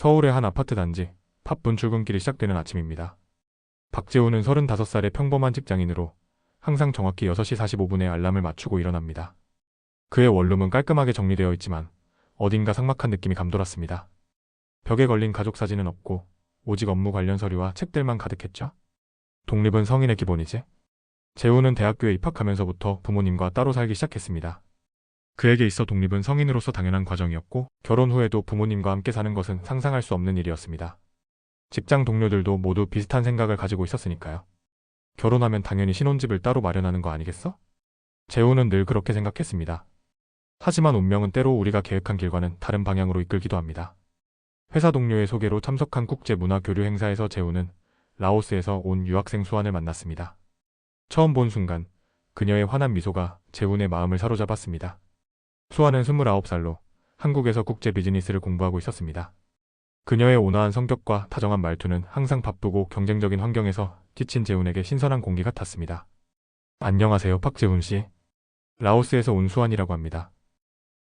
서울의 한 아파트 단지, 바쁜 출근길이 시작되는 아침입니다. 박재우는 35살의 평범한 직장인으로 항상 정확히 6시 45분에 알람을 맞추고 일어납니다. 그의 원룸은 깔끔하게 정리되어 있지만 어딘가 삭막한 느낌이 감돌았습니다. 벽에 걸린 가족 사진은 없고 오직 업무 관련 서류와 책들만 가득했죠. 독립은 성인의 기본이지. 재우는 대학교에 입학하면서부터 부모님과 따로 살기 시작했습니다. 그에게 있어 독립은 성인으로서 당연한 과정이었고 결혼 후에도 부모님과 함께 사는 것은 상상할 수 없는 일이었습니다. 직장 동료들도 모두 비슷한 생각을 가지고 있었으니까요. 결혼하면 당연히 신혼집을 따로 마련하는 거 아니겠어? 재우는 늘 그렇게 생각했습니다. 하지만 운명은 때로 우리가 계획한 길과는 다른 방향으로 이끌기도 합니다. 회사 동료의 소개로 참석한 국제문화교류 행사에서 재우는 라오스에서 온 유학생 수완을 만났습니다. 처음 본 순간 그녀의 환한 미소가 재훈의 마음을 사로잡았습니다. 수완은 29살로 한국에서 국제 비즈니스를 공부하고 있었습니다. 그녀의 온화한 성격과 다정한 말투는 항상 바쁘고 경쟁적인 환경에서 지친 재훈에게 신선한 공기 같았습니다. 안녕하세요, 박재훈 씨. 라오스에서 온 수완이라고 합니다.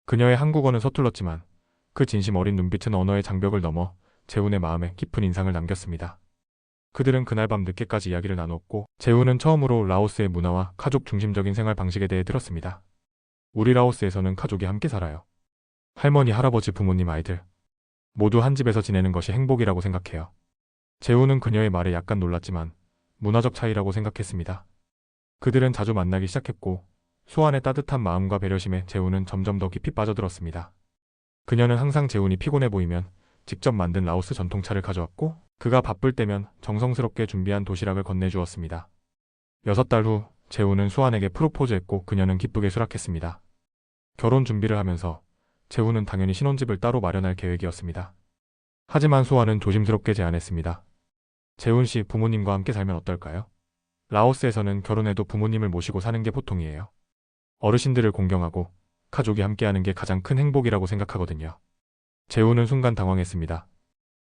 그녀의 한국어는 서툴렀지만 그 진심 어린 눈빛은 언어의 장벽을 넘어 재훈의 마음에 깊은 인상을 남겼습니다. 그들은 그날 밤 늦게까지 이야기를 나눴고 재훈은 처음으로 라오스의 문화와 가족 중심적인 생활 방식에 대해 들었습니다. 우리 라오스에서는 가족이 함께 살아요. 할머니, 할아버지, 부모님, 아이들 모두 한 집에서 지내는 것이 행복이라고 생각해요. 재훈은 그녀의 말에 약간 놀랐지만 문화적 차이라고 생각했습니다. 그들은 자주 만나기 시작했고 수완의 따뜻한 마음과 배려심에 재훈은 점점 더 깊이 빠져들었습니다. 그녀는 항상 재훈이 피곤해 보이면 직접 만든 라오스 전통차를 가져왔고 그가 바쁠 때면 정성스럽게 준비한 도시락을 건네주었습니다. 6달 후 재훈은 수완에게 프로포즈했고 그녀는 기쁘게 수락했습니다. 결혼 준비를 하면서 재훈은 당연히 신혼집을 따로 마련할 계획이었습니다. 하지만 수완은 조심스럽게 제안했습니다. 재훈 씨, 부모님과 함께 살면 어떨까요? 라오스에서는 결혼해도 부모님을 모시고 사는 게 보통이에요. 어르신들을 공경하고 가족이 함께하는 게 가장 큰 행복이라고 생각하거든요. 재훈은 순간 당황했습니다.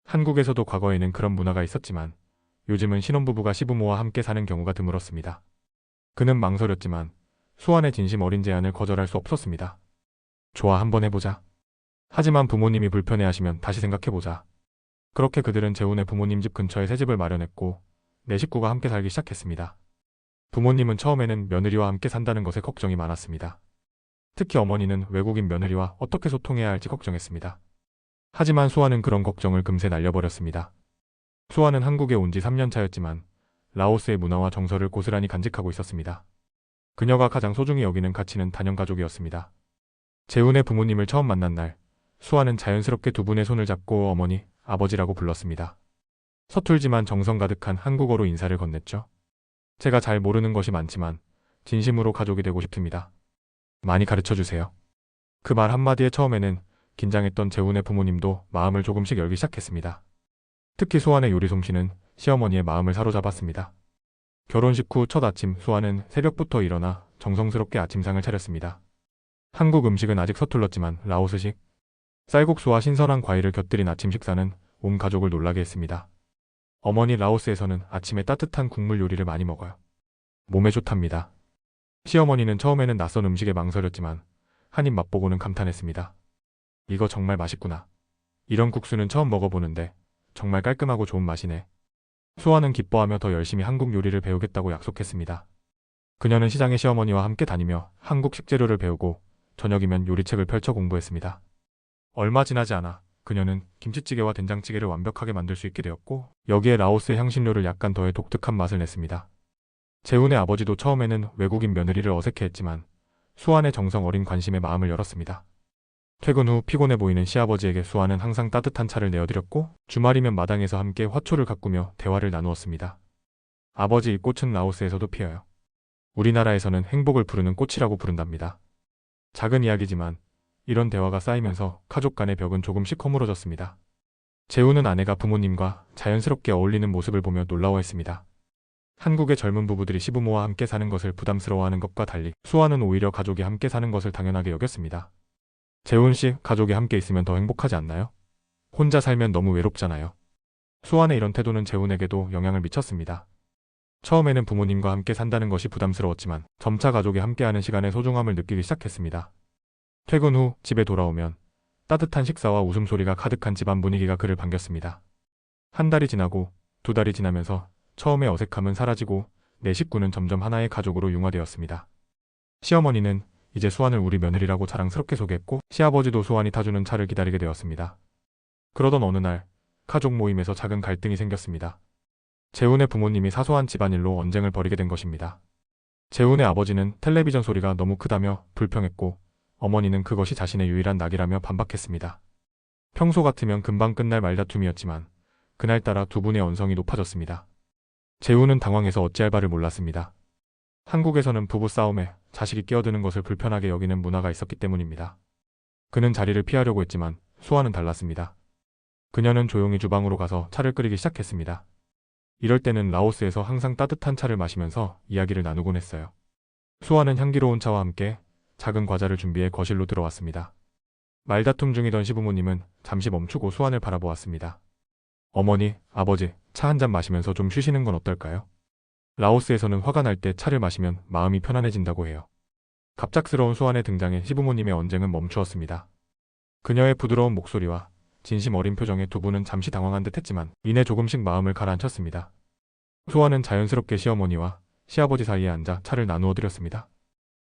한국에서도 과거에는 그런 문화가 있었지만 요즘은 신혼부부가 시부모와 함께 사는 경우가 드물었습니다. 그는 망설였지만 수완의 진심 어린 제안을 거절할 수 없었습니다. 좋아, 한번 해보자. 하지만 부모님이 불편해하시면 다시 생각해보자. 그렇게 그들은 재훈의 부모님 집 근처에 새 집을 마련했고 네 식구가 함께 살기 시작했습니다. 부모님은 처음에는 며느리와 함께 산다는 것에 걱정이 많았습니다. 특히 어머니는 외국인 며느리와 어떻게 소통해야 할지 걱정했습니다. 하지만 수아는 그런 걱정을 금세 날려버렸습니다. 수아는 한국에 온 지 3년 차였지만 라오스의 문화와 정서를 고스란히 간직하고 있었습니다. 그녀가 가장 소중히 여기는 가치는 단연가족이었습니다. 재훈의 부모님을 처음 만난 날, 수아는 자연스럽게 두 분의 손을 잡고 어머니, 아버지라고 불렀습니다. 서툴지만 정성 가득한 한국어로 인사를 건넸죠. 제가 잘 모르는 것이 많지만 진심으로 가족이 되고 싶습니다. 많이 가르쳐주세요. 그 말 한마디에 처음에는 긴장했던 재훈의 부모님도 마음을 조금씩 열기 시작했습니다. 특히 수완의 요리 솜씨는 시어머니의 마음을 사로잡았습니다. 결혼식 후 첫 아침 수완은 새벽부터 일어나 정성스럽게 아침상을 차렸습니다. 한국 음식은 아직 서툴렀지만 라오스식 쌀국수와 신선한 과일을 곁들인 아침 식사는 온 가족을 놀라게 했습니다. 어머니, 라오스에서는 아침에 따뜻한 국물 요리를 많이 먹어요. 몸에 좋답니다. 시어머니는 처음에는 낯선 음식에 망설였지만 한 입 맛보고는 감탄했습니다. 이거 정말 맛있구나. 이런 국수는 처음 먹어보는데 정말 깔끔하고 좋은 맛이네. 수아는 기뻐하며 더 열심히 한국 요리를 배우겠다고 약속했습니다. 그녀는 시장에 시어머니와 함께 다니며 한국 식재료를 배우고 저녁이면 요리책을 펼쳐 공부했습니다. 얼마 지나지 않아 그녀는 김치찌개와 된장찌개를 완벽하게 만들 수 있게 되었고 여기에 라오스의 향신료를 약간 더해 독특한 맛을 냈습니다. 재훈의 아버지도 처음에는 외국인 며느리를 어색해했지만 수완의 정성 어린 관심에 마음을 열었습니다. 퇴근 후 피곤해 보이는 시아버지에게 수완은 항상 따뜻한 차를 내어드렸고 주말이면 마당에서 함께 화초를 가꾸며 대화를 나누었습니다. 아버지, 이 꽃은 라오스에서도 피어요. 우리나라에서는 행복을 부르는 꽃이라고 부른답니다. 작은 이야기지만 이런 대화가 쌓이면서 가족 간의 벽은 조금씩 허물어졌습니다. 재훈은 아내가 부모님과 자연스럽게 어울리는 모습을 보며 놀라워했습니다. 한국의 젊은 부부들이 시부모와 함께 사는 것을 부담스러워하는 것과 달리 수아는 오히려 가족이 함께 사는 것을 당연하게 여겼습니다. 재훈 씨, 가족이 함께 있으면 더 행복하지 않나요? 혼자 살면 너무 외롭잖아요. 수아의 이런 태도는 재훈에게도 영향을 미쳤습니다. 처음에는 부모님과 함께 산다는 것이 부담스러웠지만 점차 가족이 함께하는 시간의 소중함을 느끼기 시작했습니다. 퇴근 후 집에 돌아오면 따뜻한 식사와 웃음소리가 가득한 집안 분위기가 그를 반겼습니다. 한 달이 지나고 두 달이 지나면서 처음의 어색함은 사라지고 내 식구는 점점 하나의 가족으로 융화되었습니다. 시어머니는 이제 수환을 우리 며느리라고 자랑스럽게 소개했고 시아버지도 수환이 타주는 차를 기다리게 되었습니다. 그러던 어느 날 가족 모임에서 작은 갈등이 생겼습니다. 재훈의 부모님이 사소한 집안일로 언쟁을 벌이게 된 것입니다. 재훈의 아버지는 텔레비전 소리가 너무 크다며 불평했고 어머니는 그것이 자신의 유일한 낙이라며 반박했습니다. 평소 같으면 금방 끝날 말다툼이었지만 그날따라 두 분의 언성이 높아졌습니다. 재훈은 당황해서 어찌할 바를 몰랐습니다. 한국에서는 부부 싸움에 자식이 끼어드는 것을 불편하게 여기는 문화가 있었기 때문입니다. 그는 자리를 피하려고 했지만 수아는 달랐습니다. 그녀는 조용히 주방으로 가서 차를 끓이기 시작했습니다. 이럴 때는 라오스에서 항상 따뜻한 차를 마시면서 이야기를 나누곤 했어요. 수아는 향기로운 차와 함께 작은 과자를 준비해 거실로 들어왔습니다. 말다툼 중이던 시부모님은 잠시 멈추고 수아를 바라보았습니다. 어머니, 아버지, 차 한 잔 마시면서 좀 쉬시는 건 어떨까요? 라오스에서는 화가 날 때 차를 마시면 마음이 편안해진다고 해요. 갑작스러운 수아의 등장에 시부모님의 언쟁은 멈추었습니다. 그녀의 부드러운 목소리와 진심 어린 표정에 두 분은 잠시 당황한 듯 했지만 이내 조금씩 마음을 가라앉혔습니다. 수아는 자연스럽게 시어머니와 시아버지 사이에 앉아 차를 나누어 드렸습니다.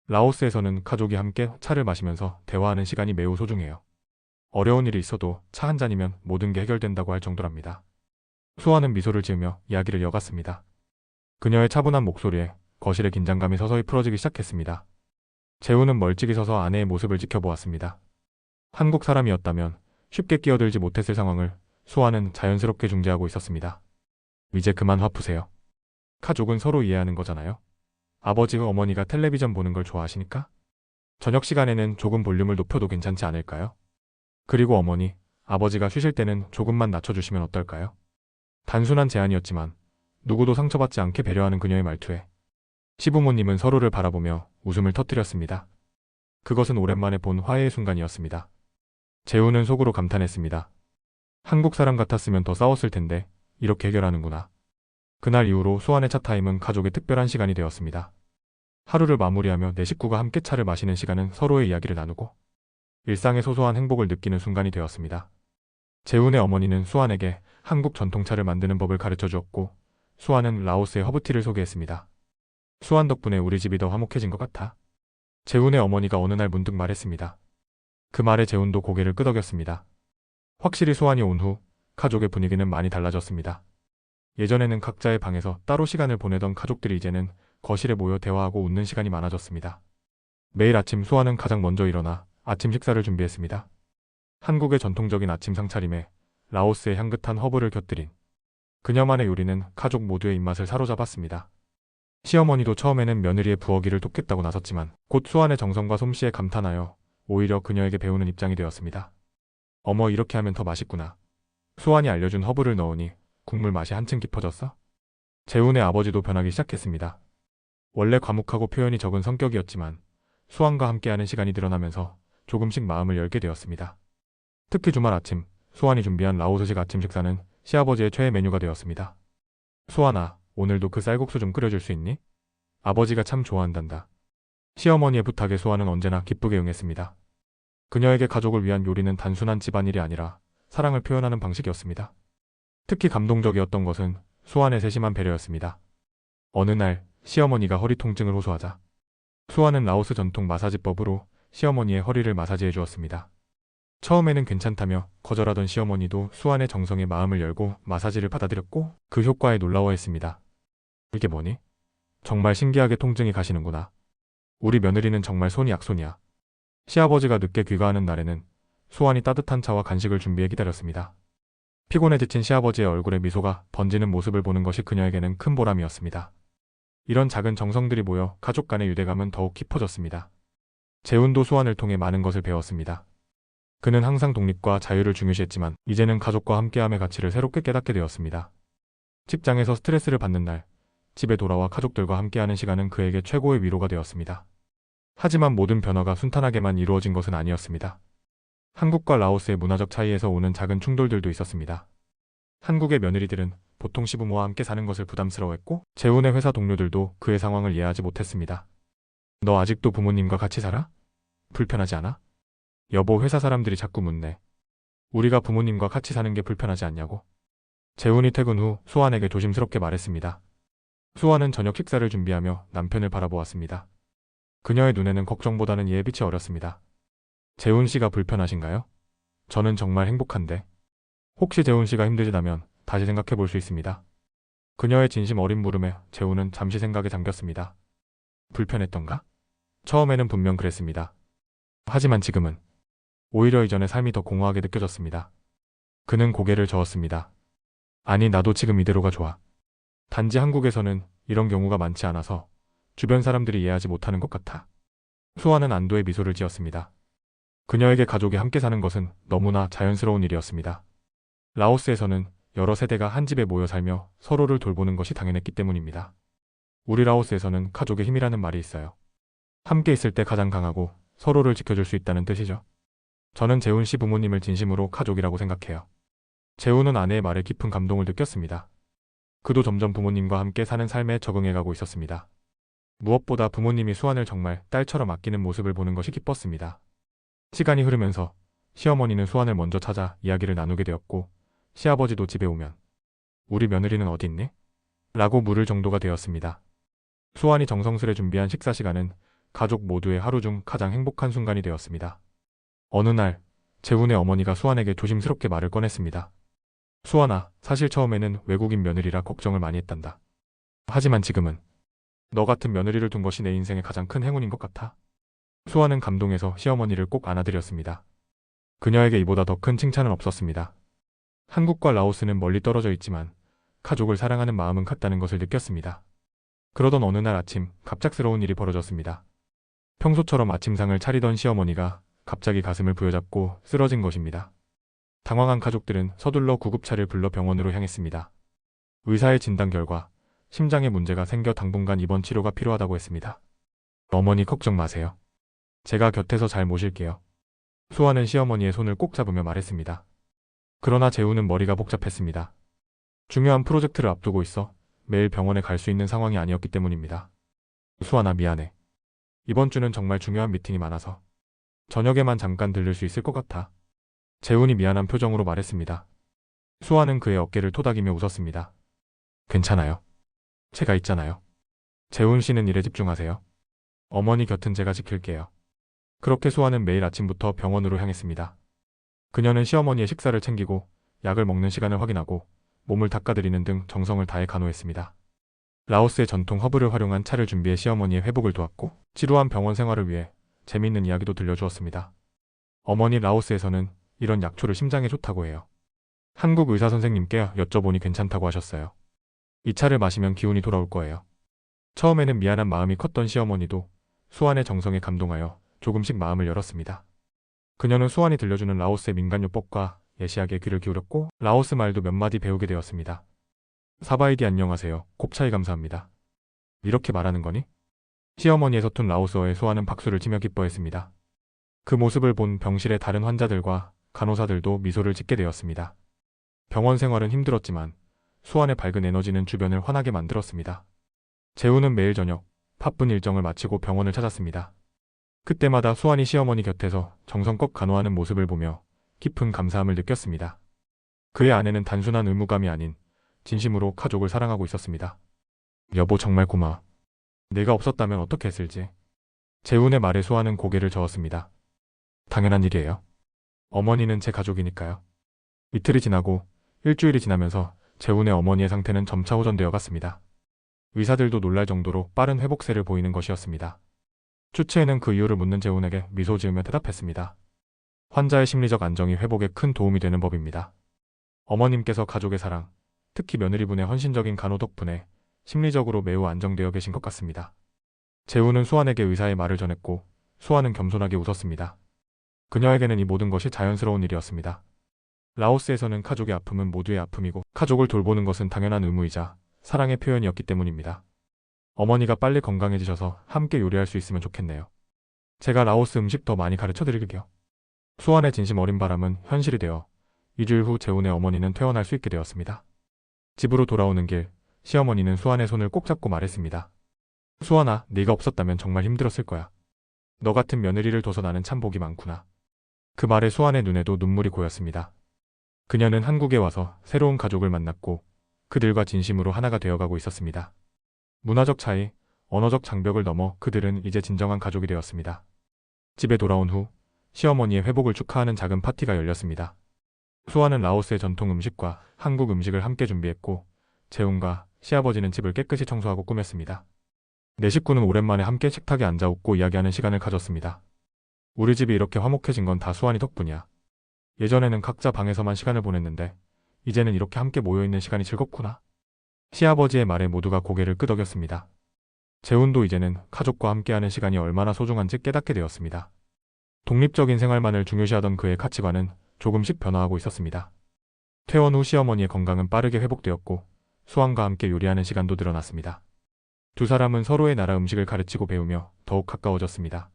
라오스에서는 가족이 함께 차를 마시면서 대화하는 시간이 매우 소중해요. 어려운 일이 있어도 차 한 잔이면 모든 게 해결된다고 할 정도랍니다. 수아는 미소를 지으며 이야기를 이어갔습니다. 그녀의 차분한 목소리에 거실의 긴장감이 서서히 풀어지기 시작했습니다. 재훈은 멀찍이 서서 아내의 모습을 지켜보았습니다. 한국 사람이었다면 쉽게 끼어들지 못했을 상황을 수아는 자연스럽게 중재하고 있었습니다. 이제 그만 화 푸세요. 가족은 서로 이해하는 거잖아요. 아버지와 어머니가 텔레비전 보는 걸 좋아하시니까? 저녁 시간에는 조금 볼륨을 높여도 괜찮지 않을까요? 그리고 어머니, 아버지가 쉬실 때는 조금만 낮춰주시면 어떨까요? 단순한 제안이었지만 누구도 상처받지 않게 배려하는 그녀의 말투에 시부모님은 서로를 바라보며 웃음을 터뜨렸습니다. 그것은 오랜만에 본 화해의 순간이었습니다. 재훈은 속으로 감탄했습니다. 한국 사람 같았으면 더 싸웠을 텐데 이렇게 해결하는구나. 그날 이후로 수아의 차타임은 가족의 특별한 시간이 되었습니다. 하루를 마무리하며 내 식구가 함께 차를 마시는 시간은 서로의 이야기를 나누고 일상의 소소한 행복을 느끼는 순간이 되었습니다. 재훈의 어머니는 수아에게 한국 전통차를 만드는 법을 가르쳐 주었고 수아는 라오스의 허브티를 소개했습니다. 수아 덕분에 우리 집이 더 화목해진 것 같아. 재훈의 어머니가 어느 날 문득 말했습니다. 그 말에 재훈도 고개를 끄덕였습니다. 확실히 수아이 온 후 가족의 분위기는 많이 달라졌습니다. 예전에는 각자의 방에서 따로 시간을 보내던 가족들이 이제는 거실에 모여 대화하고 웃는 시간이 많아졌습니다. 매일 아침 수아는 가장 먼저 일어나 아침 식사를 준비했습니다. 한국의 전통적인 아침 상차림에 라오스의 향긋한 허브를 곁들인 그녀만의 요리는 가족 모두의 입맛을 사로잡았습니다. 시어머니도 처음에는 며느리의 부엌일을 돕겠다고 나섰지만 곧 수아의 정성과 솜씨에 감탄하여 오히려 그녀에게 배우는 입장이 되었습니다. 어머, 이렇게 하면 더 맛있구나. 수아이 알려준 허브를 넣으니 국물 맛이 한층 깊어졌어? 재훈의 아버지도 변하기 시작했습니다. 원래 과묵하고 표현이 적은 성격이었지만 수아과 함께하는 시간이 늘어나면서 조금씩 마음을 열게 되었습니다. 특히 주말 아침 수아이 준비한 라오스식 아침 식사는 시아버지의 최애 메뉴가 되었습니다. 수아나, 오늘도 그 쌀국수 좀 끓여줄 수 있니? 아버지가 참 좋아한단다. 시어머니의 부탁에 수아는 언제나 기쁘게 응했습니다. 그녀에게 가족을 위한 요리는 단순한 집안일이 아니라 사랑을 표현하는 방식이었습니다. 특히 감동적이었던 것은 수아의 세심한 배려였습니다. 어느 날 시어머니가 허리 통증을 호소하자 수아는 라오스 전통 마사지법으로 시어머니의 허리를 마사지해 주었습니다. 처음에는 괜찮다며 거절하던 시어머니도 수아의 정성에 마음을 열고 마사지를 받아들였고 그 효과에 놀라워했습니다. 이게 뭐니? 정말 신기하게 통증이 가시는구나. 우리 며느리는 정말 손이 약손이야. 시아버지가 늦게 귀가하는 날에는 수아이 따뜻한 차와 간식을 준비해 기다렸습니다. 피곤해 지친 시아버지의 얼굴에 미소가 번지는 모습을 보는 것이 그녀에게는 큰 보람이었습니다. 이런 작은 정성들이 모여 가족 간의 유대감은 더욱 깊어졌습니다. 재훈도 수아를 통해 많은 것을 배웠습니다. 그는 항상 독립과 자유를 중요시했지만 이제는 가족과 함께함의 가치를 새롭게 깨닫게 되었습니다. 직장에서 스트레스를 받는 날, 집에 돌아와 가족들과 함께하는 시간은 그에게 최고의 위로가 되었습니다. 하지만 모든 변화가 순탄하게만 이루어진 것은 아니었습니다. 한국과 라오스의 문화적 차이에서 오는 작은 충돌들도 있었습니다. 한국의 며느리들은 보통 시부모와 함께 사는 것을 부담스러워했고 재훈의 회사 동료들도 그의 상황을 이해하지 못했습니다. 너 아직도 부모님과 같이 살아? 불편하지 않아? 여보, 회사 사람들이 자꾸 묻네. 우리가 부모님과 같이 사는 게 불편하지 않냐고. 재훈이 퇴근 후 수환에게 조심스럽게 말했습니다. 수환은 저녁 식사를 준비하며 남편을 바라보았습니다. 그녀의 눈에는 걱정보다는 이해의 빛이 어렸습니다. 재훈 씨가 불편하신가요? 저는 정말 행복한데. 혹시 재훈 씨가 힘드시다면 다시 생각해 볼 수 있습니다. 그녀의 진심 어린 물음에 재훈은 잠시 생각에 잠겼습니다. 불편했던가? 처음에는 분명 그랬습니다. 하지만 지금은 오히려 이전의 삶이 더 공허하게 느껴졌습니다. 그는 고개를 저었습니다. 아니, 나도 지금 이대로가 좋아. 단지 한국에서는 이런 경우가 많지 않아서 주변 사람들이 이해하지 못하는 것 같아. 수아는 안도의 미소를 지었습니다. 그녀에게 가족이 함께 사는 것은 너무나 자연스러운 일이었습니다. 라오스에서는 여러 세대가 한 집에 모여 살며 서로를 돌보는 것이 당연했기 때문입니다. 우리 라오스에서는 가족의 힘이라는 말이 있어요. 함께 있을 때 가장 강하고 서로를 지켜줄 수 있다는 뜻이죠. 저는 재훈 씨 부모님을 진심으로 가족이라고 생각해요. 재훈은 아내의 말에 깊은 감동을 느꼈습니다. 그도 점점 부모님과 함께 사는 삶에 적응해가고 있었습니다. 무엇보다 부모님이 수환을 정말 딸처럼 아끼는 모습을 보는 것이 기뻤습니다. 시간이 흐르면서 시어머니는 수환을 먼저 찾아 이야기를 나누게 되었고, 시아버지도 집에 오면 우리 며느리는 어디 있니? 라고 물을 정도가 되었습니다. 수환이 정성스레 준비한 식사 시간은 가족 모두의 하루 중 가장 행복한 순간이 되었습니다. 어느 날 재훈의 어머니가 수환에게 조심스럽게 말을 꺼냈습니다. 수환아, 사실 처음에는 외국인 며느리라 걱정을 많이 했단다. 하지만 지금은 너 같은 며느리를 둔 것이 내 인생의 가장 큰 행운인 것 같아. 수환은 감동해서 시어머니를 꼭 안아드렸습니다. 그녀에게 이보다 더 큰 칭찬은 없었습니다. 한국과 라오스는 멀리 떨어져 있지만 가족을 사랑하는 마음은 같다는 것을 느꼈습니다. 그러던 어느 날 아침, 갑작스러운 일이 벌어졌습니다. 평소처럼 아침상을 차리던 시어머니가 갑자기 가슴을 부여잡고 쓰러진 것입니다. 당황한 가족들은 서둘러 구급차를 불러 병원으로 향했습니다. 의사의 진단 결과 심장에 문제가 생겨 당분간 입원 치료가 필요하다고 했습니다. 어머니 걱정 마세요. 제가 곁에서 잘 모실게요. 수아는 시어머니의 손을 꼭 잡으며 말했습니다. 그러나 재우는 머리가 복잡했습니다. 중요한 프로젝트를 앞두고 있어 매일 병원에 갈 수 있는 상황이 아니었기 때문입니다. 수아나, 미안해. 이번 주는 정말 중요한 미팅이 많아서 저녁에만 잠깐 들를 수 있을 것 같아. 재훈이 미안한 표정으로 말했습니다. 수아는 그의 어깨를 토닥이며 웃었습니다. 괜찮아요. 제가 있잖아요. 재훈 씨는 일에 집중하세요. 어머니 곁은 제가 지킬게요. 그렇게 수아는 매일 아침부터 병원으로 향했습니다. 그녀는 시어머니의 식사를 챙기고 약을 먹는 시간을 확인하고 몸을 닦아드리는 등 정성을 다해 간호했습니다. 라오스의 전통 허브를 활용한 차를 준비해 시어머니의 회복을 도왔고, 지루한 병원 생활을 위해 재미있는 이야기도 들려주었습니다. 어머니, 라오스에서는 이런 약초를 심장에 좋다고 해요. 한국 의사 선생님께 여쭤보니 괜찮다고 하셨어요. 이 차를 마시면 기운이 돌아올 거예요. 처음에는 미안한 마음이 컸던 시어머니도 수환의 정성에 감동하여 조금씩 마음을 열었습니다. 그녀는 수환이 들려주는 라오스의 민간요법과 예시하게 귀를 기울였고, 라오스 말도 몇 마디 배우게 되었습니다. 사바이디 안녕하세요. 곱차이 감사합니다. 이렇게 말하는 거니? 시어머니의 서툰 라오스어에 수환은 박수를 치며 기뻐했습니다. 그 모습을 본 병실의 다른 환자들과 간호사들도 미소를 짓게 되었습니다. 병원 생활은 힘들었지만 수환의 밝은 에너지는 주변을 환하게 만들었습니다. 재우는 매일 저녁 바쁜 일정을 마치고 병원을 찾았습니다. 그때마다 수환이 시어머니 곁에서 정성껏 간호하는 모습을 보며 깊은 감사함을 느꼈습니다. 그의 아내는 단순한 의무감이 아닌 진심으로 가족을 사랑하고 있었습니다. 여보, 정말 고마워. 내가 없었다면 어떻게 했을지. 재훈의 말에 수환은 고개를 저었습니다. 당연한 일이에요. 어머니는 제 가족이니까요. 이틀이 지나고 일주일이 지나면서 재훈의 어머니의 상태는 점차 호전되어 갔습니다. 의사들도 놀랄 정도로 빠른 회복세를 보이는 것이었습니다. 주치의는 그 이유를 묻는 재훈에게 미소 지으며 대답했습니다. 환자의 심리적 안정이 회복에 큰 도움이 되는 법입니다. 어머님께서 가족의 사랑, 특히 며느리분의 헌신적인 간호 덕분에 심리적으로 매우 안정되어 계신 것 같습니다. 재훈은 수환에게 의사의 말을 전했고, 수환은 겸손하게 웃었습니다. 그녀에게는 이 모든 것이 자연스러운 일이었습니다. 라오스에서는 가족의 아픔은 모두의 아픔이고, 가족을 돌보는 것은 당연한 의무이자 사랑의 표현이었기 때문입니다. 어머니가 빨리 건강해지셔서 함께 요리할 수 있으면 좋겠네요. 제가 라오스 음식 더 많이 가르쳐 드릴게요. 수환의 진심 어린 바람은 현실이 되어 2주일 후 재훈의 어머니는 퇴원할 수 있게 되었습니다. 집으로 돌아오는 길, 시어머니는 수환의 손을 꼭 잡고 말했습니다. 수환아, 네가 없었다면 정말 힘들었을 거야. 너 같은 며느리를 둬서 나는 참 복이 많구나. 그 말에 수환의 눈에도 눈물이 고였습니다. 그녀는 한국에 와서 새로운 가족을 만났고 그들과 진심으로 하나가 되어가고 있었습니다. 문화적 차이, 언어적 장벽을 넘어 그들은 이제 진정한 가족이 되었습니다. 집에 돌아온 후 시어머니의 회복을 축하하는 작은 파티가 열렸습니다. 수아는 라오스의 전통 음식과 한국 음식을 함께 준비했고 재훈과 시아버지는 집을 깨끗이 청소하고 꾸몄습니다. 네 식구는 오랜만에 함께 식탁에 앉아 웃고 이야기하는 시간을 가졌습니다. 우리 집이 이렇게 화목해진 건 다 수환이 덕분이야. 예전에는 각자 방에서만 시간을 보냈는데 이제는 이렇게 함께 모여있는 시간이 즐겁구나. 시아버지의 말에 모두가 고개를 끄덕였습니다. 재훈도 이제는 가족과 함께하는 시간이 얼마나 소중한지 깨닫게 되었습니다. 독립적인 생활만을 중요시하던 그의 가치관은 조금씩 변화하고 있었습니다. 퇴원 후 시어머니의 건강은 빠르게 회복되었고 수환과 함께 요리하는 시간도 늘어났습니다. 두 사람은 서로의 나라 음식을 가르치고 배우며 더욱 가까워졌습니다.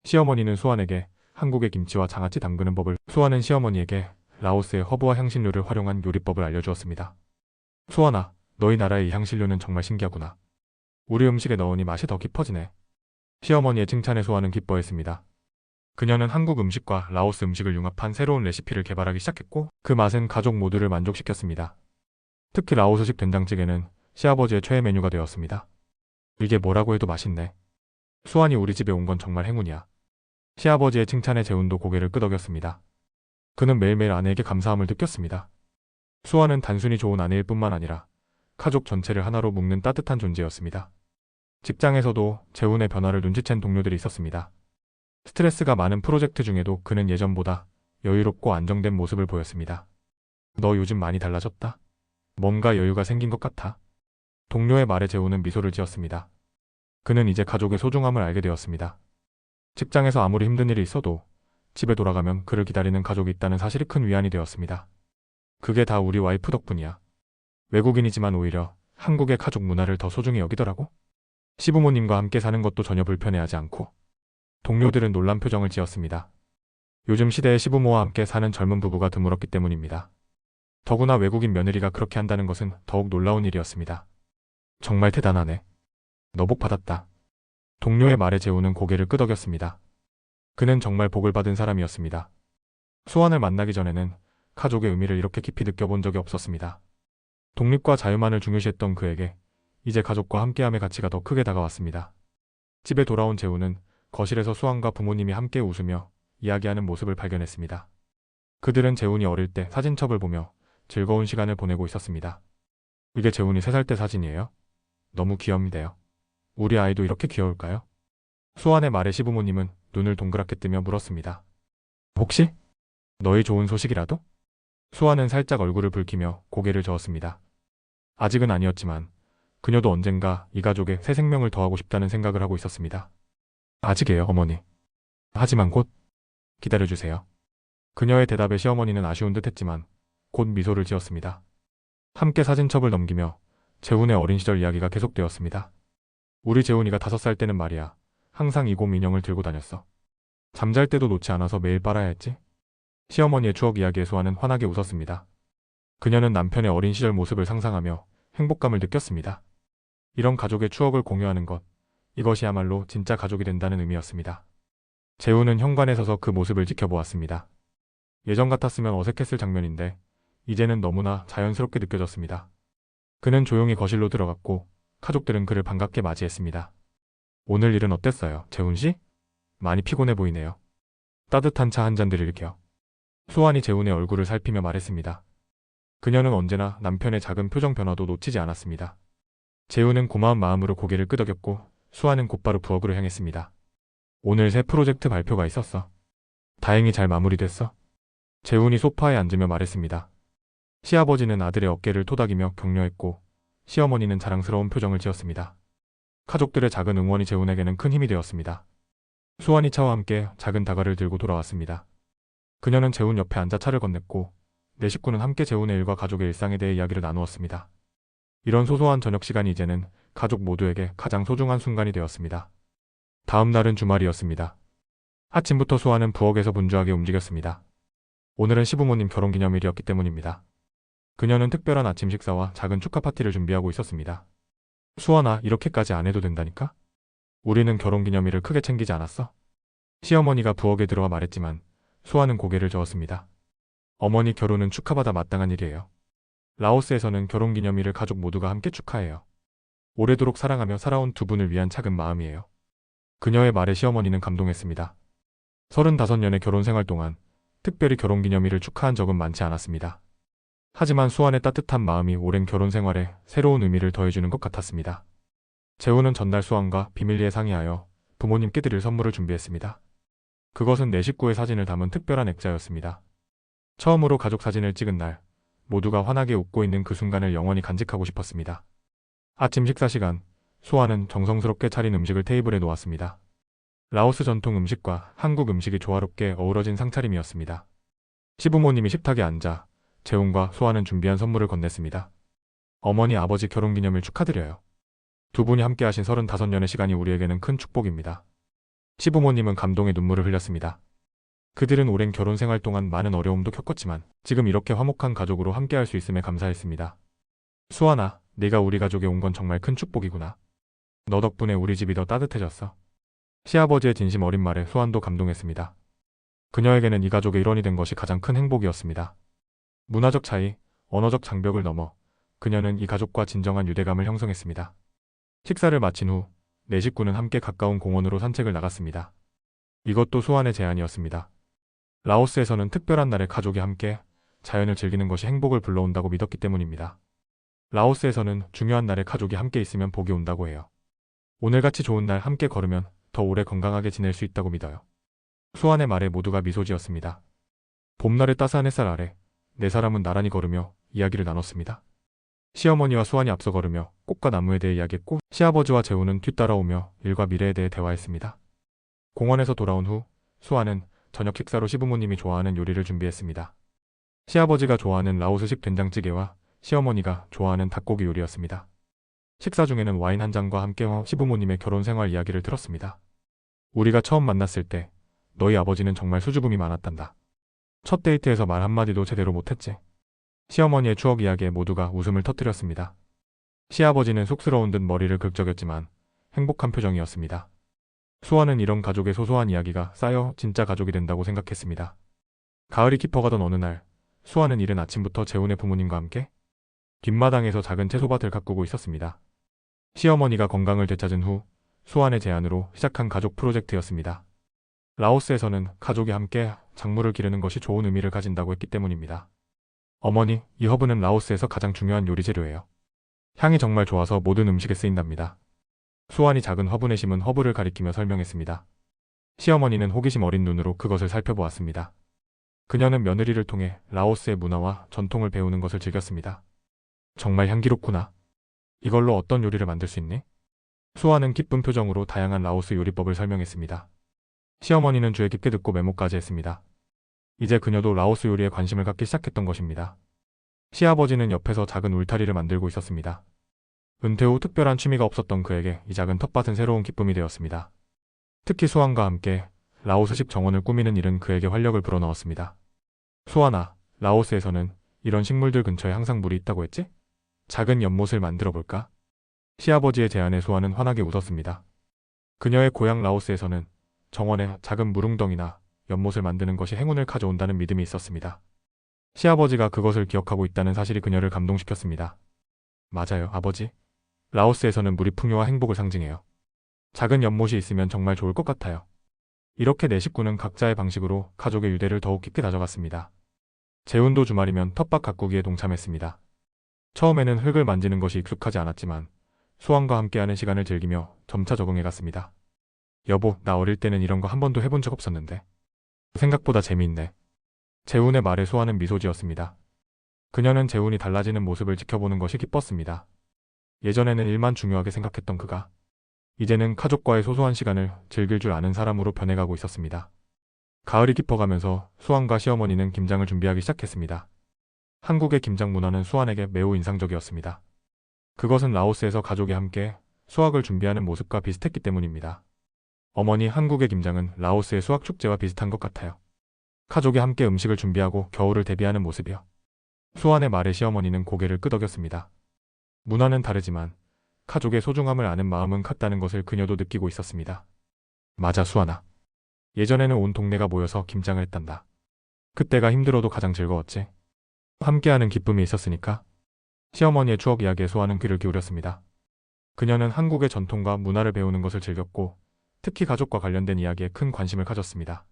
시어머니는 수환에게 한국의 김치와 장아찌 담그는 법을, 수환은 시어머니에게 라오스의 허브와 향신료를 활용한 요리법을 알려주었습니다. 수환아, 너희 나라의 이 향신료는 정말 신기하구나. 우리 음식에 넣으니 맛이 더 깊어지네. 시어머니의 칭찬에 수환은 기뻐했습니다. 그녀는 한국 음식과 라오스 음식을 융합한 새로운 레시피를 개발하기 시작했고 그 맛은 가족 모두를 만족시켰습니다. 특히 라오스식 된장찌개는 시아버지의 최애 메뉴가 되었습니다. 이게 뭐라고 해도 맛있네. 수환이 우리 집에 온 건 정말 행운이야. 시아버지의 칭찬에 재훈도 고개를 끄덕였습니다. 그는 매일매일 아내에게 감사함을 느꼈습니다. 수환은 단순히 좋은 아내일 뿐만 아니라 가족 전체를 하나로 묶는 따뜻한 존재였습니다. 직장에서도 재훈의 변화를 눈치챈 동료들이 있었습니다. 스트레스가 많은 프로젝트 중에도 그는 예전보다 여유롭고 안정된 모습을 보였습니다. 너 요즘 많이 달라졌다. 뭔가 여유가 생긴 것 같아. 동료의 말에 재훈은 미소를 지었습니다. 그는 이제 가족의 소중함을 알게 되었습니다. 직장에서 아무리 힘든 일이 있어도 집에 돌아가면 그를 기다리는 가족이 있다는 사실이 큰 위안이 되었습니다. 그게 다 우리 와이프 덕분이야. 외국인이지만 오히려 한국의 가족 문화를 더 소중히 여기더라고. 시부모님과 함께 사는 것도 전혀 불편해하지 않고. 동료들은 놀란 표정을 지었습니다. 요즘 시대에 시부모와 함께 사는 젊은 부부가 드물었기 때문입니다. 더구나 외국인 며느리가 그렇게 한다는 것은 더욱 놀라운 일이었습니다. 정말 대단하네. 너 복 받았다. 동료의 말에 재훈은 고개를 끄덕였습니다. 그는 정말 복을 받은 사람이었습니다. 수환을 만나기 전에는 가족의 의미를 이렇게 깊이 느껴본 적이 없었습니다. 독립과 자유만을 중요시했던 그에게 이제 가족과 함께함의 가치가 더 크게 다가왔습니다. 집에 돌아온 재훈은 거실에서 수환과 부모님이 함께 웃으며 이야기하는 모습을 발견했습니다. 그들은 재훈이 어릴 때 사진첩을 보며 즐거운 시간을 보내고 있었습니다. 이게 재훈이 3살 때 사진이에요? 너무 귀엽네요. 우리 아이도 이렇게 귀여울까요? 수환의 말에 시부모님은 눈을 동그랗게 뜨며 물었습니다. 혹시 너희 좋은 소식이라도? 수환은 살짝 얼굴을 붉히며 고개를 저었습니다. 아직은 아니었지만 그녀도 언젠가 이 가족에 새 생명을 더하고 싶다는 생각을 하고 있었습니다. 아직이에요, 어머니. 하지만 곧 기다려주세요. 그녀의 대답에 시어머니는 아쉬운 듯 했지만 곧 미소를 지었습니다. 함께 사진첩을 넘기며 재훈의 어린 시절 이야기가 계속되었습니다. 우리 재훈이가 5살 때는 말이야. 항상 이 곰 인형을 들고 다녔어. 잠잘 때도 놓지 않아서 매일 빨아야 했지. 시어머니의 추억 이야기에 수아는 환하게 웃었습니다. 그녀는 남편의 어린 시절 모습을 상상하며 행복감을 느꼈습니다. 이런 가족의 추억을 공유하는 것, 이것이야말로 진짜 가족이 된다는 의미였습니다. 재훈은 현관에 서서 그 모습을 지켜보았습니다. 예전 같았으면 어색했을 장면인데 이제는 너무나 자연스럽게 느껴졌습니다. 그는 조용히 거실로 들어갔고 가족들은 그를 반갑게 맞이했습니다. 오늘 일은 어땠어요, 재훈 씨? 많이 피곤해 보이네요. 따뜻한 차 한 잔 드릴게요. 수환이 재훈의 얼굴을 살피며 말했습니다. 그녀는 언제나 남편의 작은 표정 변화도 놓치지 않았습니다. 재훈은 고마운 마음으로 고개를 끄덕였고 수환은 곧바로 부엌으로 향했습니다. 오늘 새 프로젝트 발표가 있었어. 다행히 잘 마무리됐어. 재훈이 소파에 앉으며 말했습니다. 시아버지는 아들의 어깨를 토닥이며 격려했고 시어머니는 자랑스러운 표정을 지었습니다. 가족들의 작은 응원이 재훈에게는 큰 힘이 되었습니다. 수환이 차와 함께 작은 다가를 들고 돌아왔습니다. 그녀는 재훈 옆에 앉아 차를 건넸고 네 식구는 함께 재훈의 일과 가족의 일상에 대해 이야기를 나누었습니다. 이런 소소한 저녁 시간이 이제는 가족 모두에게 가장 소중한 순간이 되었습니다. 다음 날은 주말이었습니다. 아침부터 수환은 부엌에서 분주하게 움직였습니다. 오늘은 시부모님 결혼기념일이었기 때문입니다. 그녀는 특별한 아침 식사와 작은 축하 파티를 준비하고 있었습니다. 수환아, 이렇게까지 안 해도 된다니까? 우리는 결혼기념일을 크게 챙기지 않았어? 시어머니가 부엌에 들어와 말했지만 수아는 고개를 저었습니다. 어머니 결혼은 축하받아 마땅한 일이에요. 라오스에서는 결혼기념일을 가족 모두가 함께 축하해요. 오래도록 사랑하며 살아온 두 분을 위한 작은 마음이에요. 그녀의 말에 시어머니는 감동했습니다. 35년의 결혼 생활 동안 특별히 결혼기념일을 축하한 적은 많지 않았습니다. 하지만 수완의 따뜻한 마음이 오랜 결혼 생활에 새로운 의미를 더해주는 것 같았습니다. 재우는 전날 수완과 비밀리에 상의하여 부모님께 드릴 선물을 준비했습니다. 그것은 내 식구의 사진을 담은 특별한 액자였습니다. 처음으로 가족 사진을 찍은 날, 모두가 환하게 웃고 있는 그 순간을 영원히 간직하고 싶었습니다. 아침 식사 시간, 수완은 정성스럽게 차린 음식을 테이블에 놓았습니다. 라오스 전통 음식과 한국 음식이 조화롭게 어우러진 상차림이었습니다. 시부모님이 식탁에 앉아 재훈과 수완은 준비한 선물을 건넸습니다. 어머니 아버지 결혼기념일 축하드려요. 두 분이 함께 하신 35년의 시간이 우리에게는 큰 축복입니다. 시부모님은 감동의 눈물을 흘렸습니다. 그들은 오랜 결혼 생활 동안 많은 어려움도 겪었지만 지금 이렇게 화목한 가족으로 함께할 수 있음에 감사했습니다. 수완아, 네가 우리 가족에 온 건 정말 큰 축복이구나. 너 덕분에 우리 집이 더 따뜻해졌어. 시아버지의 진심 어린 말에 수완도 감동했습니다. 그녀에게는 이 가족의 일원이 된 것이 가장 큰 행복이었습니다. 문화적 차이, 언어적 장벽을 넘어 그녀는 이 가족과 진정한 유대감을 형성했습니다. 식사를 마친 후 네 식구는 함께 가까운 공원으로 산책을 나갔습니다. 이것도 수완의 제안이었습니다. 라오스에서는 특별한 날에 가족이 함께 자연을 즐기는 것이 행복을 불러온다고 믿었기 때문입니다. 라오스에서는 중요한 날에 가족이 함께 있으면 복이 온다고 해요. 오늘같이 좋은 날 함께 걸으면 더 오래 건강하게 지낼 수 있다고 믿어요. 수완의 말에 모두가 미소 지었습니다. 봄날의 따스한 햇살 아래 네 사람은 나란히 걸으며 이야기를 나눴습니다. 시어머니와 수완이 앞서 걸으며 꽃과 나무에 대해 이야기했고 시아버지와 재우는 뒤따라오며 일과 미래에 대해 대화했습니다. 공원에서 돌아온 후 수완은 저녁 식사로 시부모님이 좋아하는 요리를 준비했습니다. 시아버지가 좋아하는 라오스식 된장찌개와 시어머니가 좋아하는 닭고기 요리였습니다. 식사 중에는 와인 한 잔과 함께 시부모님의 결혼 생활 이야기를 들었습니다. 우리가 처음 만났을 때 너희 아버지는 정말 수줍음이 많았단다. 첫 데이트에서 말 한마디도 제대로 못했지. 시어머니의 추억 이야기에 모두가 웃음을 터뜨렸습니다. 시아버지는 쑥스러운 듯 머리를 긁적였지만 행복한 표정이었습니다. 수완은 이런 가족의 소소한 이야기가 쌓여 진짜 가족이 된다고 생각했습니다. 가을이 깊어가던 어느 날, 수완은 이른 아침부터 재훈의 부모님과 함께 뒷마당에서 작은 채소밭을 가꾸고 있었습니다. 시어머니가 건강을 되찾은 후 수완의 제안으로 시작한 가족 프로젝트였습니다. 라오스에서는 가족이 함께 작물을 기르는 것이 좋은 의미를 가진다고 했기 때문입니다. 어머니, 이 허브는 라오스에서 가장 중요한 요리 재료예요. 향이 정말 좋아서 모든 음식에 쓰인답니다. 수완이 작은 허브에 심은 허브를 가리키며 설명했습니다. 시어머니는 호기심 어린 눈으로 그것을 살펴보았습니다. 그녀는 며느리를 통해 라오스의 문화와 전통을 배우는 것을 즐겼습니다. 정말 향기롭구나. 이걸로 어떤 요리를 만들 수 있니? 수완은 기쁜 표정으로 다양한 라오스 요리법을 설명했습니다. 시어머니는 주의 깊게 듣고 메모까지 했습니다. 이제 그녀도 라오스 요리에 관심을 갖기 시작했던 것입니다. 시아버지는 옆에서 작은 울타리를 만들고 있었습니다. 은퇴 후 특별한 취미가 없었던 그에게 이 작은 텃밭은 새로운 기쁨이 되었습니다. 특히 수완과 함께 라오스식 정원을 꾸미는 일은 그에게 활력을 불어넣었습니다. 수완아, 라오스에서는 이런 식물들 근처에 항상 물이 있다고 했지? 작은 연못을 만들어 볼까? 시아버지의 제안에 수완은 환하게 웃었습니다. 그녀의 고향 라오스에서는 정원에 작은 물웅덩이나 연못을 만드는 것이 행운을 가져온다는 믿음이 있었습니다. 시아버지가 그것을 기억하고 있다는 사실이 그녀를 감동시켰습니다. 맞아요, 아버지. 라오스에서는 물이 풍요와 행복을 상징해요. 작은 연못이 있으면 정말 좋을 것 같아요. 이렇게 네 식구는 각자의 방식으로 가족의 유대를 더욱 깊게 다져갔습니다. 재훈도 주말이면 텃밭 가꾸기에 동참했습니다. 처음에는 흙을 만지는 것이 익숙하지 않았지만 수완과 함께하는 시간을 즐기며 점차 적응해갔습니다. 여보, 나 어릴 때는 이런 거 한 번도 해본 적 없었는데. 생각보다 재미있네. 재훈의 말에 수완은 미소 지었습니다. 그녀는 재훈이 달라지는 모습을 지켜보는 것이 기뻤습니다. 예전에는 일만 중요하게 생각했던 그가 이제는 가족과의 소소한 시간을 즐길 줄 아는 사람으로 변해가고 있었습니다. 가을이 깊어가면서 수완과 시어머니는 김장을 준비하기 시작했습니다. 한국의 김장 문화는 수완에게 매우 인상적이었습니다. 그것은 라오스에서 가족이 함께 수확을 준비하는 모습과 비슷했기 때문입니다. 어머니, 한국의 김장은 라오스의 수확 축제와 비슷한 것 같아요. 가족이 함께 음식을 준비하고 겨울을 대비하는 모습이요. 수완의 말에 시어머니는 고개를 끄덕였습니다. 문화는 다르지만 가족의 소중함을 아는 마음은 같다는 것을 그녀도 느끼고 있었습니다. 맞아, 수완아. 예전에는 온 동네가 모여서 김장을 했단다. 그때가 힘들어도 가장 즐거웠지. 함께하는 기쁨이 있었으니까. 시어머니의 추억 이야기에 소아는 귀를 기울였습니다. 그녀는 한국의 전통과 문화를 배우는 것을 즐겼고 특히 가족과 관련된 이야기에 큰 관심을 가졌습니다.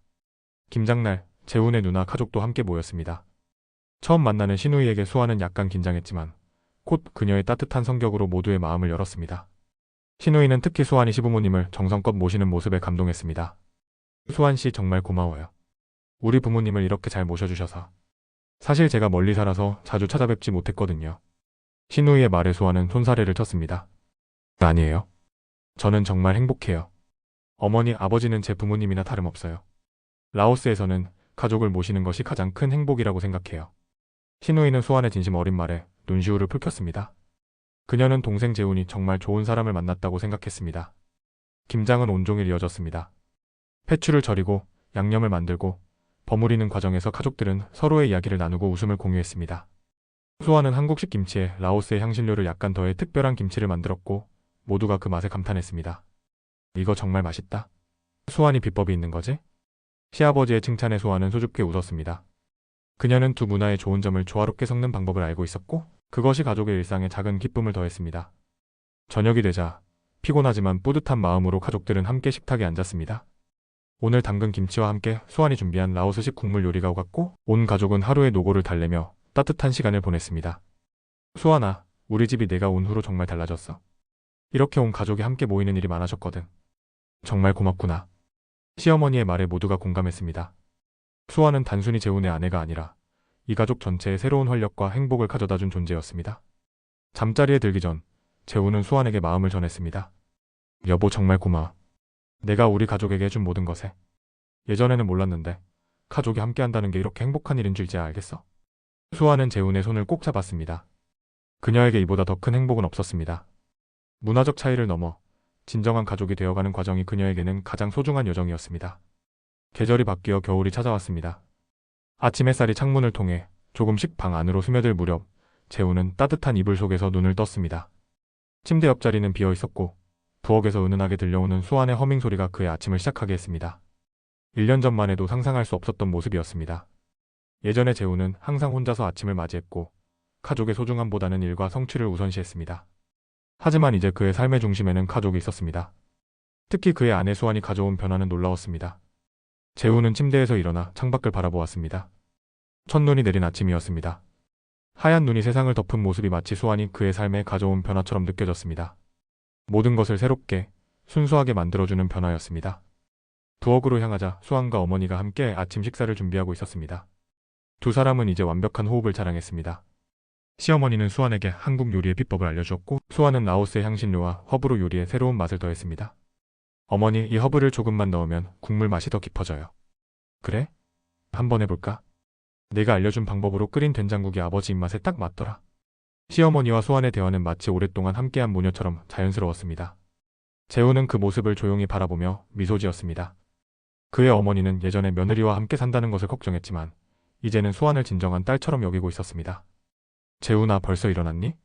김장날, 재훈의 누나 가족도 함께 모였습니다. 처음 만나는 신우이에게 수아는 약간 긴장했지만 곧 그녀의 따뜻한 성격으로 모두의 마음을 열었습니다. 신우이는 특히 수환이 시부모님을 정성껏 모시는 모습에 감동했습니다. 수환 씨 정말 고마워요. 우리 부모님을 이렇게 잘 모셔주셔서. 사실 제가 멀리 살아서 자주 찾아뵙지 못했거든요. 신우이의 말에 수환은 손사래를 쳤습니다. 아니에요. 저는 정말 행복해요. 어머니, 아버지는 제 부모님이나 다름없어요. 라오스에서는 가족을 모시는 것이 가장 큰 행복이라고 생각해요. 신우이는 수환의 진심 어린 말에 눈시울을 붉혔습니다. 그녀는 동생 재훈이 정말 좋은 사람을 만났다고 생각했습니다. 김장은 온종일 이어졌습니다. 폐추를 절이고 양념을 만들고 버무리는 과정에서 가족들은 서로의 이야기를 나누고 웃음을 공유했습니다. 수아는 한국식 김치에 라오스의 향신료를 약간 더해 특별한 김치를 만들었고 모두가 그 맛에 감탄했습니다. 이거 정말 맛있다. 수환이 비법이 있는 거지? 시아버지의 칭찬에 수아는 수줍게 웃었습니다. 그녀는 두 문화의 좋은 점을 조화롭게 섞는 방법을 알고 있었고 그것이 가족의 일상에 작은 기쁨을 더했습니다. 저녁이 되자 피곤하지만 뿌듯한 마음으로 가족들은 함께 식탁에 앉았습니다. 오늘 담근 김치와 함께 수환이 준비한 라오스식 국물 요리가 오갔고 온 가족은 하루의 노고를 달래며 따뜻한 시간을 보냈습니다. 수환아, 우리 집이 내가 온 후로 정말 달라졌어. 이렇게 온 가족이 함께 모이는 일이 많아졌거든. 정말 고맙구나. 시어머니의 말에 모두가 공감했습니다. 수환은 단순히 재훈의 아내가 아니라 이 가족 전체의 새로운 활력과 행복을 가져다준 존재였습니다. 잠자리에 들기 전 재훈은 수환에게 마음을 전했습니다. 여보 정말 고마워. 내가 우리 가족에게 해준 모든 것에. 예전에는 몰랐는데 가족이 함께한다는 게 이렇게 행복한 일인 줄 이제 알겠어. 수환은 재훈의 손을 꼭 잡았습니다. 그녀에게 이보다 더 큰 행복은 없었습니다. 문화적 차이를 넘어 진정한 가족이 되어가는 과정이 그녀에게는 가장 소중한 여정이었습니다. 계절이 바뀌어 겨울이 찾아왔습니다. 아침 햇살이 창문을 통해 조금씩 방 안으로 스며들 무렵 재훈은 따뜻한 이불 속에서 눈을 떴습니다. 침대 옆자리는 비어 있었고 부엌에서 은은하게 들려오는 수환의 허밍 소리가 그의 아침을 시작하게 했습니다. 1년 전만 해도 상상할 수 없었던 모습이었습니다. 예전에 재훈은 항상 혼자서 아침을 맞이했고 가족의 소중함보다는 일과 성취를 우선시했습니다. 하지만 이제 그의 삶의 중심에는 가족이 있었습니다. 특히 그의 아내 수환이 가져온 변화는 놀라웠습니다. 재훈은 침대에서 일어나 창밖을 바라보았습니다. 첫눈이 내린 아침이었습니다. 하얀 눈이 세상을 덮은 모습이 마치 수환이 그의 삶에 가져온 변화처럼 느껴졌습니다. 모든 것을 새롭게, 순수하게 만들어주는 변화였습니다. 부엌으로 향하자 수환과 어머니가 함께 아침 식사를 준비하고 있었습니다. 두 사람은 이제 완벽한 호흡을 자랑했습니다. 시어머니는 수환에게 한국 요리의 비법을 알려주었고 수환은 라오스의 향신료와 허브로 요리에 새로운 맛을 더했습니다. 어머니, 이 허브를 조금만 넣으면 국물 맛이 더 깊어져요. 그래? 한번 해볼까? 내가 알려준 방법으로 끓인 된장국이 아버지 입맛에 딱 맞더라. 시어머니와 수환의 대화는 마치 오랫동안 함께한 모녀처럼 자연스러웠습니다. 재훈은 그 모습을 조용히 바라보며 미소 지었습니다. 그의 어머니는 예전에 며느리와 함께 산다는 것을 걱정했지만 이제는 수환을 진정한 딸처럼 여기고 있었습니다. 재훈아, 벌써 일어났니?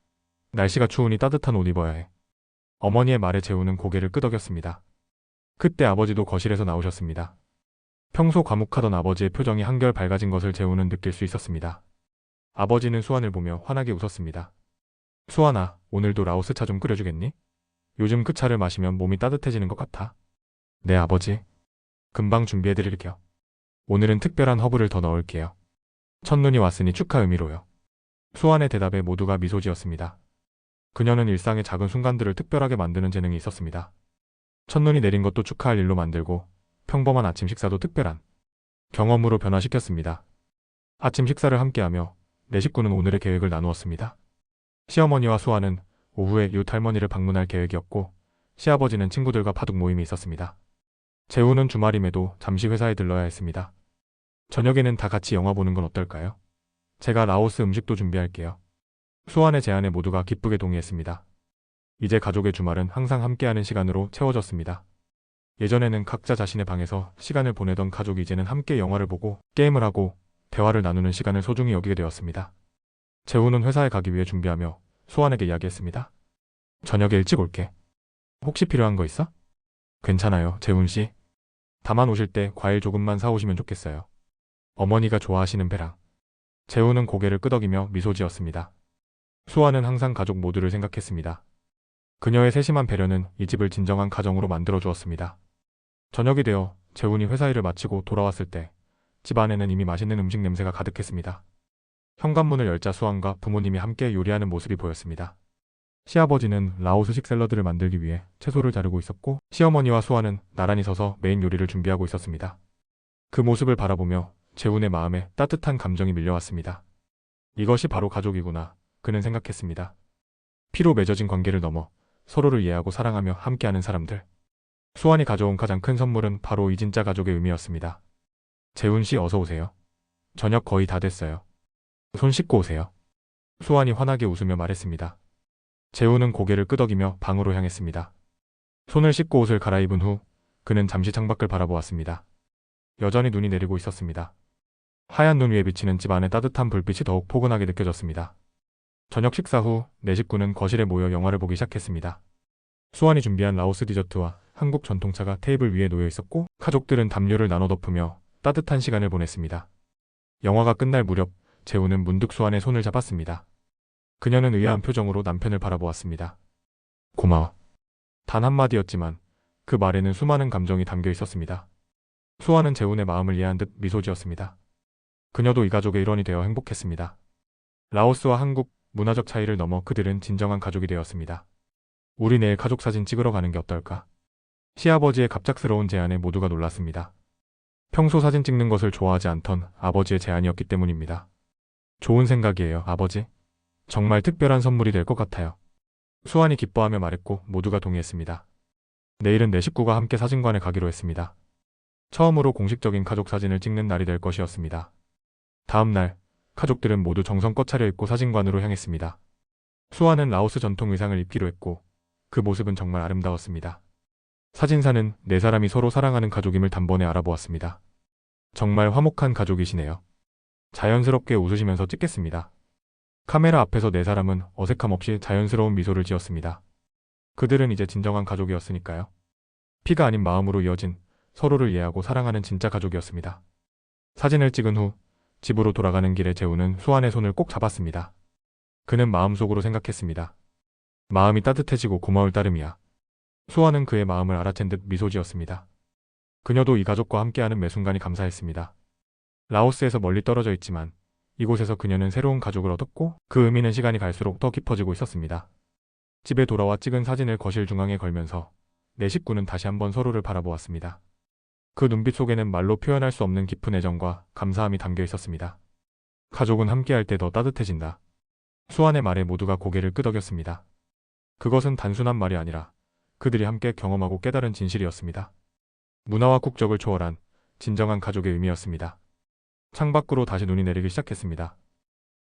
날씨가 추우니 따뜻한 옷 입어야 해. 어머니의 말에 재훈은 고개를 끄덕였습니다. 그때 아버지도 거실에서 나오셨습니다. 평소 과묵하던 아버지의 표정이 한결 밝아진 것을 재훈은 느낄 수 있었습니다. 아버지는 수환을 보며 환하게 웃었습니다. 수환아, 오늘도 라오스 차 좀 끓여주겠니? 요즘 그 차를 마시면 몸이 따뜻해지는 것 같아. 네, 아버지. 금방 준비해드릴게요. 오늘은 특별한 허브를 더 넣을게요. 첫눈이 왔으니 축하 의미로요. 수환의 대답에 모두가 미소 지었습니다. 그녀는 일상의 작은 순간들을 특별하게 만드는 재능이 있었습니다. 첫눈이 내린 것도 축하할 일로 만들고 평범한 아침 식사도 특별한 경험으로 변화시켰습니다. 아침 식사를 함께하며 네 식구는 오늘의 계획을 나누었습니다. 시어머니와 수아는 오후에 이웃 할머니를 방문할 계획이었고 시아버지는 친구들과 바둑 모임이 있었습니다. 재훈은 주말임에도 잠시 회사에 들러야 했습니다. 저녁에는 다 같이 영화 보는 건 어떨까요? 제가 라오스 음식도 준비할게요. 수아의 제안에 모두가 기쁘게 동의했습니다. 이제 가족의 주말은 항상 함께하는 시간으로 채워졌습니다. 예전에는 각자 자신의 방에서 시간을 보내던 가족이 이제는 함께 영화를 보고 게임을 하고 대화를 나누는 시간을 소중히 여기게 되었습니다. 재훈은 회사에 가기 위해 준비하며 수환에게 이야기했습니다. 저녁에 일찍 올게. 혹시 필요한 거 있어? 괜찮아요, 재훈 씨. 다만 오실 때 과일 조금만 사오시면 좋겠어요. 어머니가 좋아하시는 배랑. 재우는 고개를 끄덕이며 미소 지었습니다. 수아는 항상 가족 모두를 생각했습니다. 그녀의 세심한 배려는 이 집을 진정한 가정으로 만들어 주었습니다. 저녁이 되어 재훈이 회사 일을 마치고 돌아왔을 때 집 안에는 이미 맛있는 음식 냄새가 가득했습니다. 현관문을 열자 수아과 부모님이 함께 요리하는 모습이 보였습니다. 시아버지는 라오스식 샐러드를 만들기 위해 채소를 자르고 있었고 시어머니와 수아는 나란히 서서 메인 요리를 준비하고 있었습니다. 그 모습을 바라보며 재훈의 마음에 따뜻한 감정이 밀려왔습니다. 이것이 바로 가족이구나, 그는 생각했습니다. 피로 맺어진 관계를 넘어 서로를 이해하고 사랑하며 함께하는 사람들. 수환이 가져온 가장 큰 선물은 바로 이 진짜 가족의 의미였습니다. 재훈 씨 어서 오세요. 저녁 거의 다 됐어요. 손 씻고 오세요. 수환이 환하게 웃으며 말했습니다. 재훈은 고개를 끄덕이며 방으로 향했습니다. 손을 씻고 옷을 갈아입은 후 그는 잠시 창밖을 바라보았습니다. 여전히 눈이 내리고 있었습니다. 하얀 눈 위에 비치는 집 안의 따뜻한 불빛이 더욱 포근하게 느껴졌습니다. 저녁 식사 후 네 식구는 거실에 모여 영화를 보기 시작했습니다. 수환이 준비한 라오스 디저트와 한국 전통차가 테이블 위에 놓여 있었고 가족들은 담요를 나눠 덮으며 따뜻한 시간을 보냈습니다. 영화가 끝날 무렵 재훈은 문득 수환의 손을 잡았습니다. 그녀는 의아한 표정으로 남편을 바라보았습니다. 고마워. 단 한마디였지만 그 말에는 수많은 감정이 담겨 있었습니다. 수환은 재훈의 마음을 이해한 듯 미소 지었습니다. 그녀도 이 가족의 일원이 되어 행복했습니다. 라오스와 한국, 문화적 차이를 넘어 그들은 진정한 가족이 되었습니다. 우리 내일 가족 사진 찍으러 가는 게 어떨까? 시아버지의 갑작스러운 제안에 모두가 놀랐습니다. 평소 사진 찍는 것을 좋아하지 않던 아버지의 제안이었기 때문입니다. 좋은 생각이에요, 아버지. 정말 특별한 선물이 될 것 같아요. 수환이 기뻐하며 말했고 모두가 동의했습니다. 내일은 내 식구가 함께 사진관에 가기로 했습니다. 처음으로 공식적인 가족 사진을 찍는 날이 될 것이었습니다. 다음 날, 가족들은 모두 정성껏 차려입고 사진관으로 향했습니다. 수환은 라오스 전통 의상을 입기로 했고 그 모습은 정말 아름다웠습니다. 사진사는 네 사람이 서로 사랑하는 가족임을 단번에 알아보았습니다. 정말 화목한 가족이시네요. 자연스럽게 웃으시면서 찍겠습니다. 카메라 앞에서 네 사람은 어색함 없이 자연스러운 미소를 지었습니다. 그들은 이제 진정한 가족이었으니까요. 피가 아닌 마음으로 이어진 서로를 이해하고 사랑하는 진짜 가족이었습니다. 사진을 찍은 후 집으로 돌아가는 길에 재훈은 수환의 손을 꼭 잡았습니다. 그는 마음속으로 생각했습니다. 마음이 따뜻해지고 고마울 따름이야. 수환은 그의 마음을 알아챈 듯 미소 지었습니다. 그녀도 이 가족과 함께하는 매 순간이 감사했습니다. 라오스에서 멀리 떨어져 있지만 이곳에서 그녀는 새로운 가족을 얻었고 그 의미는 시간이 갈수록 더 깊어지고 있었습니다. 집에 돌아와 찍은 사진을 거실 중앙에 걸면서 네 식구는 다시 한번 서로를 바라보았습니다. 그 눈빛 속에는 말로 표현할 수 없는 깊은 애정과 감사함이 담겨 있었습니다. 가족은 함께할 때 더 따뜻해진다. 수환의 말에 모두가 고개를 끄덕였습니다. 그것은 단순한 말이 아니라 그들이 함께 경험하고 깨달은 진실이었습니다. 문화와 국적을 초월한 진정한 가족의 의미였습니다. 창밖으로 다시 눈이 내리기 시작했습니다.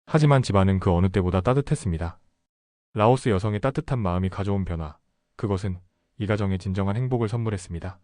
하지만 집안은 그 어느 때보다 따뜻했습니다. 라오스 여성의 따뜻한 마음이 가져온 변화, 그것은 이 가정에 진정한 행복을 선물했습니다.